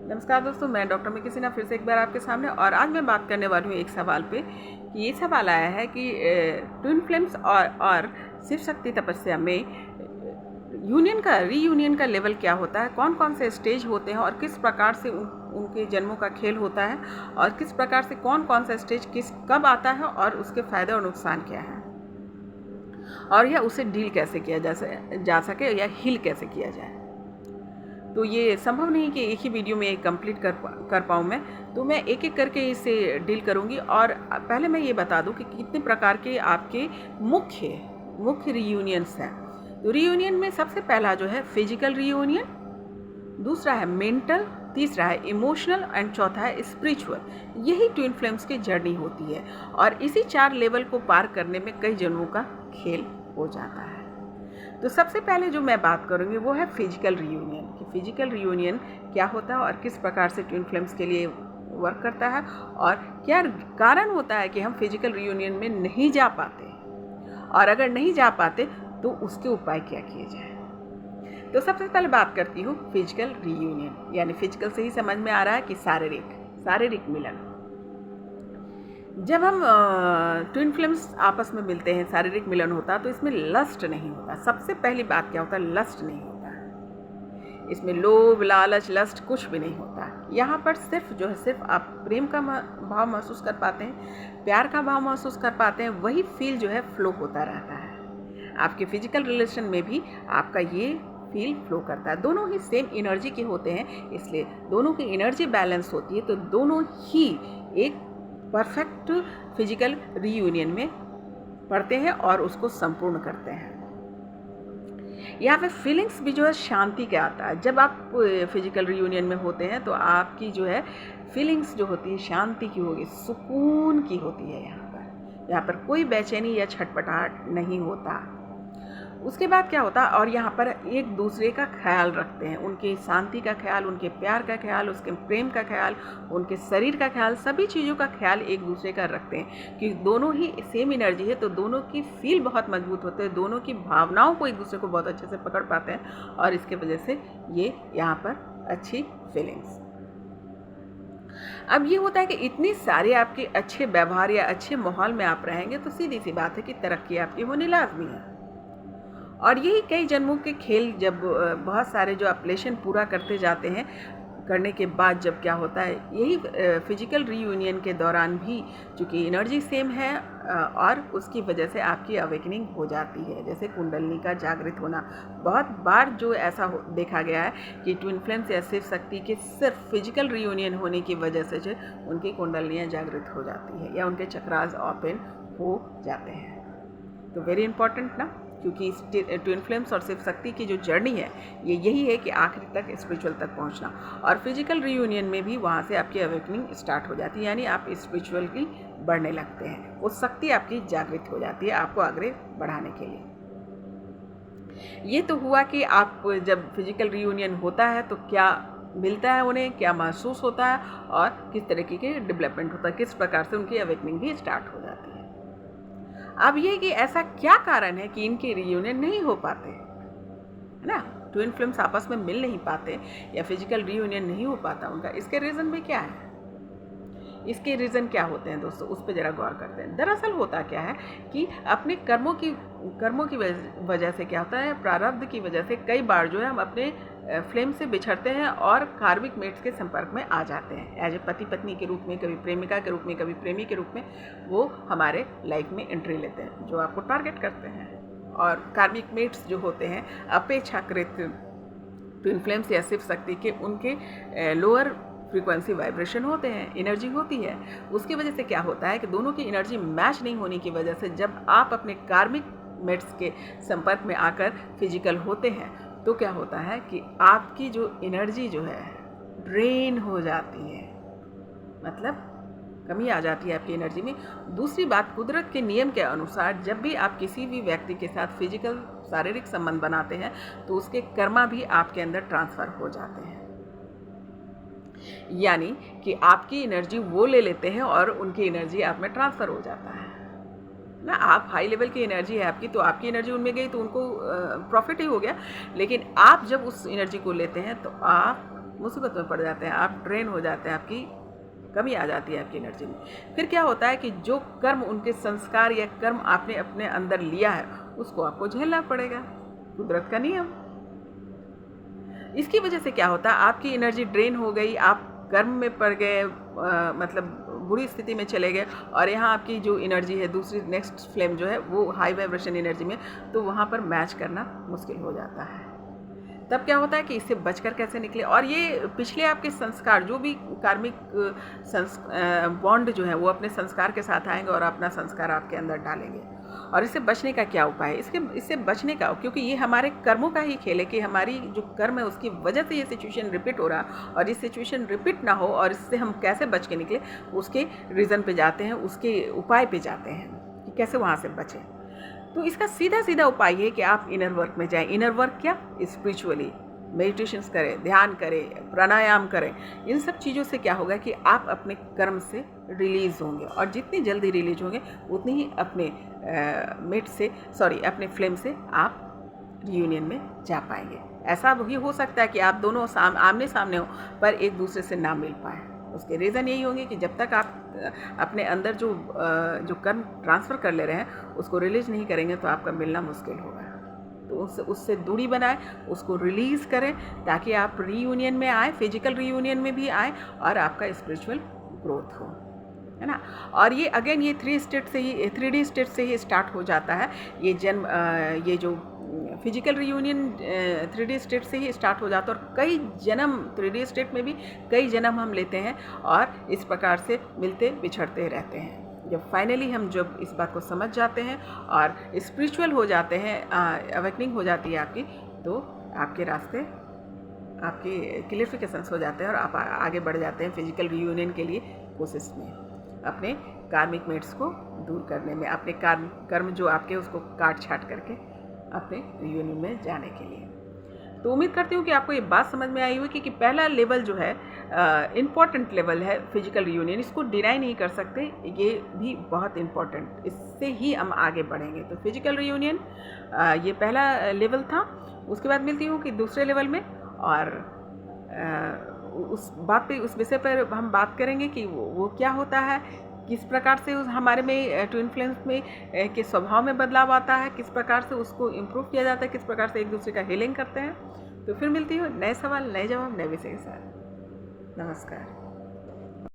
नमस्कार दोस्तों, मैं डॉक्टर मिकिसिना फिर से एक बार आपके सामने। और आज मैं बात करने वाली हूँ एक सवाल पे कि ये सवाल आया है कि ट्विन फ्लेम्स और शिव शक्ति तपस्या में रीयूनियन का लेवल क्या होता है, कौन कौन से स्टेज होते हैं और किस प्रकार से उनके जन्मों का खेल होता है और किस प्रकार से कौन कौन सा स्टेज कब आता है और उसके फ़ायदे और नुकसान क्या हैं, और या उसे डील कैसे किया जा सके या हील कैसे किया जाए। तो ये संभव नहीं कि एक ही वीडियो में कंप्लीट कर पाऊँ मैं, तो मैं एक एक करके इसे डील करूँगी। और पहले मैं ये बता दूँ कि कितने प्रकार के आपके मुख्य रीयूनियंस हैं। तो रीयूनियन में सबसे पहला जो है फिजिकल रीयूनियन, दूसरा है मेंटल, तीसरा है इमोशनल एंड चौथा है स्पिरिचुअल। यही ट्विन फ्लेम्स की जर्नी होती है और इसी 4 लेवल को पार करने में कई जन्मों का खेल हो जाता है। तो सबसे पहले जो मैं बात करूँगी वो है फिजिकल रीयूनियन कि फिजिकल रीयूनियन क्या होता है और किस प्रकार से ट्विन फ्लेम्स के लिए वर्क करता है और क्या कारण होता है कि हम फिजिकल रीयूनियन में नहीं जा पाते, और अगर नहीं जा पाते तो उसके उपाय क्या किए जाए। तो सबसे पहले बात करती हूँ फिजिकल रीयूनियन, यानी फिजिकल से ही समझ में आ रहा है कि शारीरिक मिलन। जब हम ट्विन फ्लेम्स आपस में मिलते हैं, शारीरिक मिलन होता है, तो इसमें लस्ट नहीं होता। सबसे पहली बात क्या होता है, लस्ट नहीं होता है। इसमें लोभ, लालच, लस्ट कुछ भी नहीं होता। यहाँ पर सिर्फ आप प्रेम का भाव महसूस कर पाते हैं, प्यार का भाव महसूस कर पाते हैं। वही फील जो है फ्लो होता रहता है। आपके फिजिकल रिलेशन में भी आपका ये फील फ्लो करता है। दोनों ही सेम एनर्जी के होते हैं, इसलिए दोनों की एनर्जी बैलेंस होती है, तो दोनों ही एक परफेक्ट फिजिकल रीयूनियन में पढ़ते हैं और उसको संपूर्ण करते हैं। यहाँ पे फीलिंग्स भी जो है शांति का आता है। जब आप फिजिकल रीयूनियन में होते हैं तो आपकी जो है फीलिंग्स जो होती है शांति की होगी, सुकून की होती है। यहाँ पर कोई बेचैनी या छटपटाहट नहीं होता। उसके बाद क्या होता है, और यहाँ पर एक दूसरे का ख्याल रखते हैं, उनकी शांति का ख्याल, उनके प्यार का ख्याल, उसके प्रेम का ख्याल, उनके शरीर का ख्याल, सभी चीज़ों का ख्याल एक दूसरे का रखते हैं कि दोनों ही सेम एनर्जी है, तो दोनों की फील बहुत मजबूत होते हैं, दोनों की भावनाओं को एक दूसरे को बहुत अच्छे से पकड़ पाते हैं और इसके वजह से ये यहाँ पर अच्छी फीलिंग्स। अब ये होता है कि इतनी सारे आपके अच्छे व्यवहार या अच्छे माहौल में आप रहेंगे तो सीधी सी बात है कि तरक्की आपकी होनी लाजमी है। और यही कई जन्मों के खेल, जब बहुत सारे जो अपलेशन पूरा करते जाते हैं, करने के बाद जब क्या होता है, यही फिजिकल रीयूनियन के दौरान भी चूँकि एनर्जी सेम है और उसकी वजह से आपकी अवेकनिंग हो जाती है, जैसे कुंडलनी का जागृत होना। बहुत बार जो ऐसा देखा गया है कि ट्विन फ्लेम्स या शिव शक्ति के सिर्फ फिजिकल रीयूनियन होने की वजह से जो उनकी कुंडलियाँ जागृत हो जाती है या उनके चक्रास ओपन हो जाते हैं। तो वेरी इंपॉर्टेंट ना, क्योंकि ट्विन फ्लेम्स और शिव शक्ति की जो जर्नी है ये यही है कि आखिरी तक स्पिरिचुअल तक पहुंचना। और फिजिकल रीयूनियन में भी वहाँ से आपकी अवेकनिंग स्टार्ट हो जाती है, यानी आप स्पिरिचुअल की बढ़ने लगते हैं, वो शक्ति आपकी जागृत हो जाती है आपको आगे बढ़ाने के लिए। ये तो हुआ कि आप जब फिजिकल रीयूनियन होता है तो क्या मिलता है उन्हें, क्या महसूस होता है और किस तरीके के डेवलपमेंट होता है, किस प्रकार से उनकी अवेकनिंग भी स्टार्ट हो जाती है। अब ये कि ऐसा क्या कारण है कि इनके रीयूनियन नहीं हो पाते, है ना, ट्विन फ्लेम्स आपस में मिल नहीं पाते या फिजिकल रीयूनियन नहीं हो पाता उनका। इसके रीज़न भी क्या है, इसके रीज़न क्या होते हैं दोस्तों, उस पर ज़रा गौर करते हैं। दरअसल होता क्या है कि अपने कर्मों की वजह से क्या होता है, प्रारब्ध की वजह से कई बार जो है हम अपने फ्लेम से बिछड़ते हैं और कार्मिक मेट्स के संपर्क में आ जाते हैं। एज ए पति पत्नी के रूप में, कभी प्रेमिका के रूप में, कभी प्रेमी के रूप में वो हमारे लाइफ में एंट्री लेते हैं, जो आपको टारगेट करते हैं। और कार्मिक मेट्स जो होते हैं अपेक्षाकृत ट्विन फ्लेम्स या शिव शक्ति के, उनके लोअर फ्रीक्वेंसी वाइब्रेशन होते हैं, एनर्जी होती है। उसकी वजह से क्या होता है कि दोनों की एनर्जी मैच नहीं होने की वजह से जब आप अपने कार्मिक मेट्स के संपर्क में आकर फिजिकल होते हैं तो क्या होता है कि आपकी जो एनर्जी जो है ड्रेन हो जाती है, मतलब कमी आ जाती है आपकी एनर्जी में। दूसरी बात, कुदरत के नियम के अनुसार जब भी आप किसी भी व्यक्ति के साथ फिजिकल शारीरिक संबंध बनाते हैं तो उसके कर्मा भी आपके अंदर ट्रांसफ़र हो जाते हैं, यानी कि आपकी एनर्जी वो ले लेते हैं और उनकी एनर्जी आप में ट्रांसफ़र हो जाता है ना। आप हाई लेवल की एनर्जी है आपकी, तो आपकी एनर्जी उनमें गई तो उनको प्रॉफिट ही हो गया। लेकिन आप जब उस एनर्जी को लेते हैं तो आप मुसीबत में पड़ जाते हैं, आप ड्रेन हो जाते हैं, आपकी कमी आ जाती है आपकी एनर्जी में। फिर क्या होता है कि जो कर्म, उनके संस्कार या कर्म आपने अपने अंदर लिया है, उसको आपको झेलना पड़ेगा, कुदरत का नियम। इसकी वजह से क्या होता है, आपकी एनर्जी ड्रेन हो गई, आप कर्म में पड़ गए, मतलब बुरी स्थिति में चले गए, और यहाँ आपकी जो एनर्जी है दूसरी नेक्स्ट फ्लेम जो है वो हाई वाइब्रेशन एनर्जी में, तो वहाँ पर मैच करना मुश्किल हो जाता है। तब क्या होता है कि इससे बचकर कैसे निकले, और ये पिछले आपके संस्कार, जो भी कार्मिक बॉन्ड जो है वो अपने संस्कार के साथ आएंगे और अपना संस्कार आपके अंदर डालेंगे। और इससे बचने का क्या उपाय है? इससे बचने का, क्योंकि ये हमारे कर्मों का ही खेल है कि हमारी जो कर्म है उसकी वजह से ये सिचुएशन रिपीट हो रहा, और ये सिचुएशन रिपीट ना हो और इससे हम कैसे बच के निकले, उसके रीज़न पे जाते हैं, उसके उपाय पे जाते हैं कि कैसे वहाँ से बचें। तो इसका सीधा सीधा उपाय है कि आप इनर वर्क में जाएं। इनर वर्क क्या? स्पिरिचुअली मेडिटेशंस करें, ध्यान करें, प्राणायाम करें। इन सब चीज़ों से क्या होगा कि आप अपने कर्म से रिलीज़ होंगे, और जितनी जल्दी रिलीज होंगे उतनी ही अपने अपने फ्लेम से आप रियूनियन में जा पाएंगे। ऐसा भी हो सकता है कि आप दोनों आमने सामने हो पर एक दूसरे से ना मिल पाए। उसके रीज़न यही होंगे कि जब तक आप अपने अंदर जो कर्म ट्रांसफ़र कर ले रहे हैं उसको रिलीज़ नहीं करेंगे तो आपका मिलना मुश्किल होगा। तो उससे दूरी बनाएं, उसको रिलीज़ करें, ताकि आप रीयूनियन में आए, फिजिकल रीयूनियन में भी आए, और आपका स्पिरिचुअल ग्रोथ हो, है ना। और ये अगेन ये 3D स्टेट से ही स्टार्ट हो जाता है। ये जो फिजिकल रियूनियन 3D स्टेट से ही स्टार्ट हो जाता है, और कई जन्म 3D स्टेट में भी कई जन्म हम लेते हैं, और इस प्रकार से मिलते बिछड़ते रहते हैं। जब फाइनली हम जब इस बात को समझ जाते हैं और स्पिरिचुअल हो जाते हैं, अवेकनिंग हो जाती है आपकी, तो आपके रास्ते, आपके क्लियरिफिकेशंस हो जाते हैं, और आप आगे बढ़ जाते हैं फिजिकल रियूनियन के लिए कोशिश में, अपने कार्मिक मेट्स को दूर करने में, अपने कर्म जो आपके उसको काट छाट करके अपने रियूनियन में जाने के लिए। तो उम्मीद करती हूँ कि आपको ये बात समझ में आई होगी कि पहला लेवल जो है इम्पॉर्टेंट लेवल है फिजिकल रियूनियन, इसको डिनाई नहीं कर सकते, ये भी बहुत इम्पॉर्टेंट, इससे ही हम आगे बढ़ेंगे। तो फिजिकल रियूनियन ये पहला लेवल था। उसके बाद मिलती हूँ कि दूसरे लेवल में, और उस विषय पर हम बात करेंगे कि वो क्या होता है, किस प्रकार से हमारे में ट्विन फ्लेम्स में के स्वभाव में बदलाव आता है, किस प्रकार से उसको इम्प्रूव किया जाता है, किस प्रकार से एक दूसरे का हीलिंग करते हैं। तो फिर मिलती हूँ नए सवाल, नए जवाब, नए विषय के साथ। नमस्कार।